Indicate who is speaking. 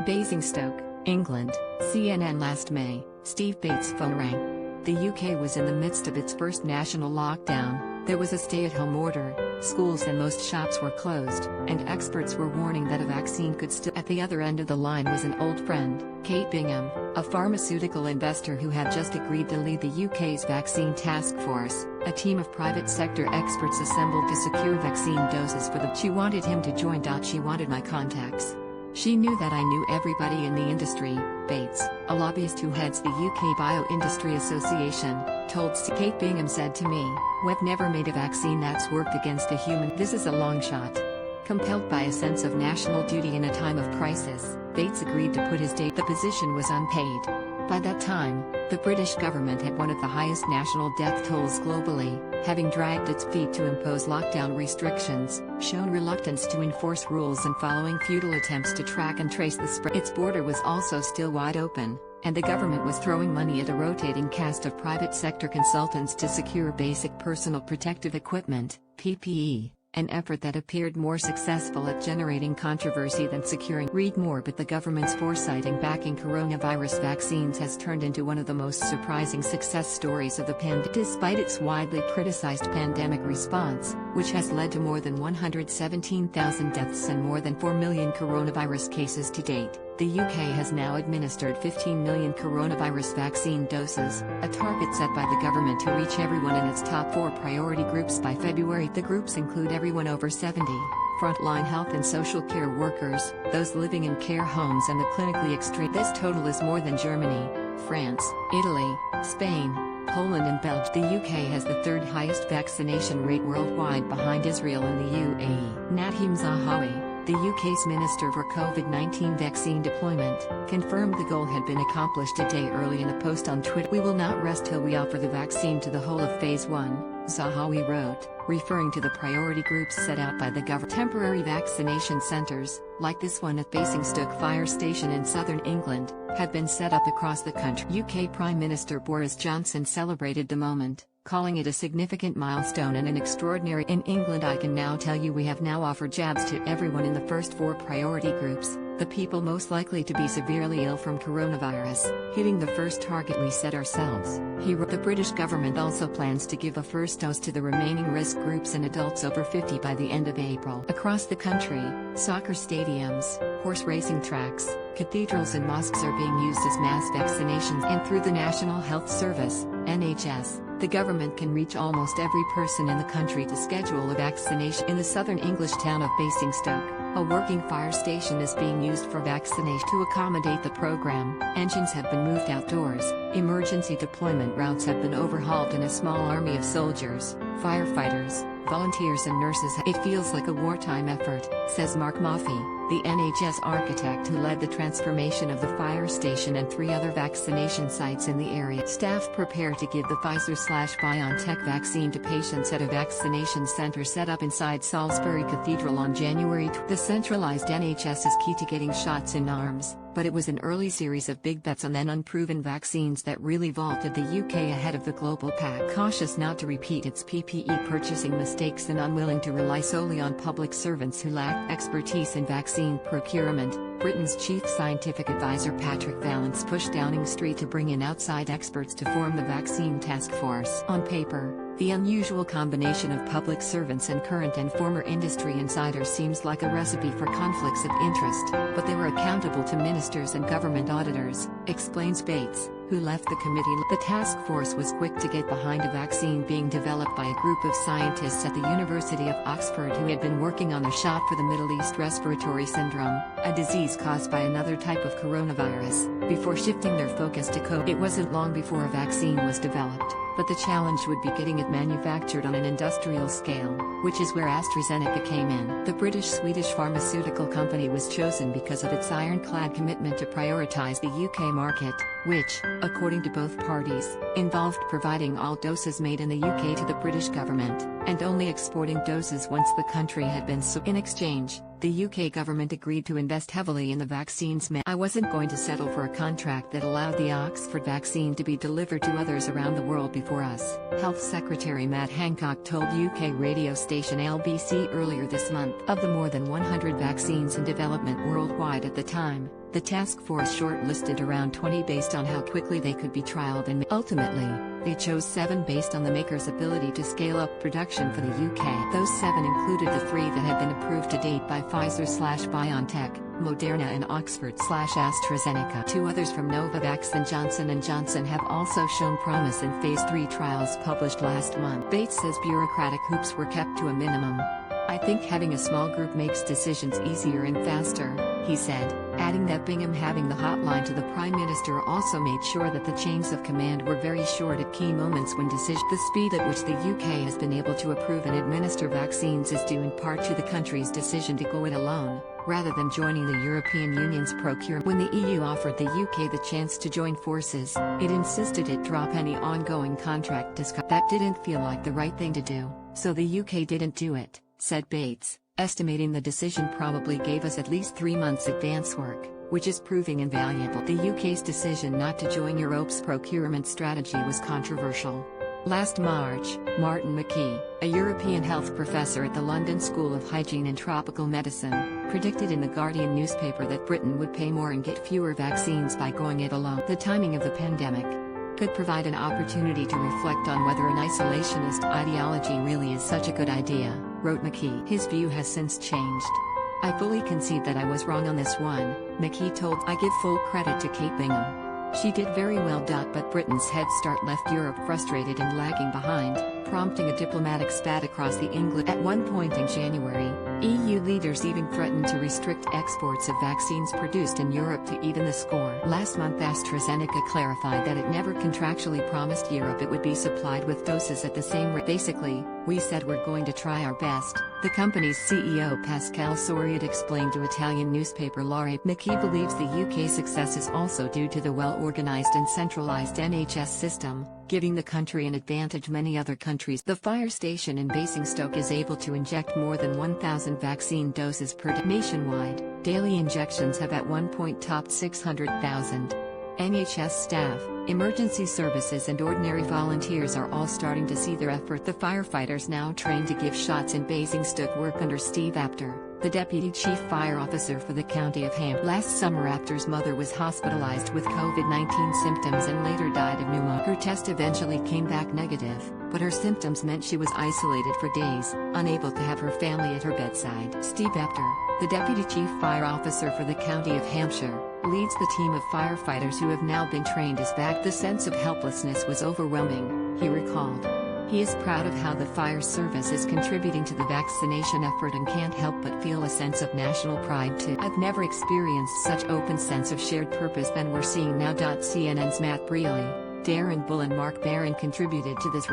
Speaker 1: Basingstoke, England, CNN. Last May, Steve Bates' phone rang. The UK was in the midst of its first national lockdown. There was a stay-at-home order, schools and most shops were closed, and experts were warning that a vaccine could still. At the other end of the line was an old friend, Kate Bingham, a pharmaceutical investor who had just agreed to lead the UK's vaccine task force, a team of private sector experts assembled to secure vaccine doses for them. She wanted him to join. She wanted my contacts. She knew that I knew everybody in the industry. Bates, a lobbyist who heads the UK Bio-Industry Association, told Kate Bingham said to me, "We've never made a vaccine that's worked against a human. This is a long shot." Compelled by a sense of national duty in a time of crisis, Bates agreed to put his day. The position was unpaid. By that time, the British government had one of the highest national death tolls globally, having dragged its feet to impose lockdown restrictions, shown reluctance to enforce rules and following futile attempts to track and trace the spread. Its border was also still wide open, and the government was throwing money at a rotating cast of private sector consultants to secure basic personal protective equipment, PPE. An effort that appeared more successful at generating controversy than securing. Read more. But the government's foresight in backing coronavirus vaccines has turned into one of the most surprising success stories of the pandemic. Despite its widely criticized pandemic response, which has led to more than 117,000 deaths and more than 4 million coronavirus cases to date, the UK has now administered 15 million coronavirus vaccine doses, a target set by the government to reach everyone in its top 4 priority groups by February. The groups include everyone over 70, frontline health and social care workers, those living in care homes and the clinically extreme. This total is more than Germany, France, Italy, Spain, Poland and Belgium. The UK has the 3rd highest vaccination rate worldwide behind Israel and the UAE. Nadhim Zahawi, the UK's Minister for COVID-19 vaccine deployment, confirmed the goal had been accomplished a day early in a post on Twitter. "We will not rest till we offer the vaccine to the whole of Phase 1, Zahawi wrote, referring to the priority groups set out by the government. Temporary vaccination centres, like this one at Basingstoke Fire Station in southern England, have been set up across the country. UK Prime Minister Boris Johnson celebrated the moment, calling it a significant milestone and an extraordinary. "In England, I can now tell you we have now offered jabs to everyone in the first 4 priority groups, the people most likely to be severely ill from coronavirus, hitting the first target we set ourselves," he wrote. The British government also plans to give a first dose to the remaining risk groups and adults over 50 by the end of April. Across the country, soccer stadiums, horse racing tracks, cathedrals and mosques are being used as mass vaccinations. And through the National Health Service, NHS, the government can reach almost every person in the country to schedule a vaccination. In the southern English town of Basingstoke, a working fire station is being used for vaccination. To accommodate the program, engines have been moved outdoors, emergency deployment routes have been overhauled, and a small army of soldiers, firefighters, volunteers and nurses. "It feels like a wartime effort," says Mark Maffey, the NHS architect who led the transformation of the fire station and 3 other vaccination sites in the area. Staff prepare to give the Pfizer/BioNTech vaccine to patients at a vaccination centre set up inside Salisbury Cathedral on January 20. The centralised NHS is key to getting shots in arms, but it was an early series of big bets on then unproven vaccines that really vaulted the UK ahead of the global pack. Cautious not to repeat its PPE purchasing mistakes and unwilling to rely solely on public servants who lacked expertise in vaccine procurement, Britain's chief scientific advisor Patrick Vallance pushed Downing Street to bring in outside experts to form the vaccine task force. On paper, the unusual combination of public servants and current and former industry insiders seems like a recipe for conflicts of interest, but they were accountable to ministers and government auditors, explains Bates, who left the committee. The task force was quick to get behind a vaccine being developed by a group of scientists at the University of Oxford who had been working on a shot for the Middle East respiratory syndrome, a disease caused by another type of coronavirus, before shifting their focus to COVID. It wasn't long before a vaccine was developed, but the challenge would be getting it manufactured on an industrial scale, which is where AstraZeneca came in. The British-Swedish pharmaceutical company was chosen because of its ironclad commitment to prioritize the UK market, which, according to both parties, involved providing all doses made in the UK to the British government, and only exporting doses once the country had been in exchange, The UK government agreed to invest heavily in the vaccines. I wasn't going to settle for a contract that allowed the Oxford vaccine to be delivered to others around the world before us, Health Secretary Matt Hancock told UK radio station LBC earlier this month. Of the more than 100 vaccines in development worldwide at the time, the task force shortlisted around 20 based on how quickly they could be trialed, and ultimately, they chose 7 based on the maker's ability to scale up production for the UK. Those 7 included the 3 that had been approved to date by Pfizer/BioNTech, Moderna and Oxford/AstraZeneca. 2 others from Novavax and Johnson & Johnson have also shown promise in phase 3 trials published last month. Bates says bureaucratic hoops were kept to a minimum. "I think having a small group makes decisions easier and faster," he said, adding that Bingham having the hotline to the Prime Minister also made sure that the chains of command were very short at key moments when decisions. The speed at which the UK has been able to approve and administer vaccines is due in part to the country's decision to go it alone, rather than joining the European Union's procurement. When the EU offered the UK the chance to join forces, it insisted it drop any ongoing contract discussion. That didn't feel like the right thing to do, so the UK didn't do it, said Bates, estimating the decision probably gave us at least 3 months advance work, which is proving invaluable. The UK's decision not to join Europe's procurement strategy was controversial. Last March, Martin McKee, a European health professor at the London School of Hygiene and Tropical Medicine, predicted in The Guardian newspaper that Britain would pay more and get fewer vaccines by going it alone. "The timing of the pandemic could provide an opportunity to reflect on whether an isolationist ideology really is such a good idea," wrote McKee. His view has since changed. "I fully concede that I was wrong on this one," McKee told. "I give full credit to Kate Bingham. She did very well. But Britain's head start left Europe frustrated and lagging behind, prompting a diplomatic spat across the England. At one point in January, EU leaders even threatened to restrict exports of vaccines produced in Europe to even the score. Last month AstraZeneca clarified that it never contractually promised Europe it would be supplied with doses at the same rate. "Basically, we said we're going to try our best," the company's CEO Pascal Soriot explained to Italian newspaper L'Ore. McKee believes the UK's success is also due to the well-organized and centralized NHS system, giving the country an advantage many other countries. The fire station in Basingstoke is able to inject more than 1,000 vaccine doses per day. Nationwide, daily injections have at one point topped 600,000. NHS staff, emergency services and ordinary volunteers are all starting to see their effort. The firefighters now trained to give shots in Basingstoke work under Steve Apter, the Deputy Chief Fire Officer for the County of Hampshire. Last summer Apter's mother was hospitalized with COVID-19 symptoms and later died of pneumonia. Her test eventually came back negative, but her symptoms meant she was isolated for days, unable to have her family at her bedside. Steve Apter, the Deputy Chief Fire Officer for the County of Hampshire, leads the team of firefighters who have now been trained as back. "The sense of helplessness was overwhelming," he recalled. He is proud of how the fire service is contributing to the vaccination effort and can't help but feel a sense of national pride too. "I've never experienced such open sense of shared purpose than we're seeing now." CNN's Matt Brealey, Darren Bull and Mark Barron contributed to this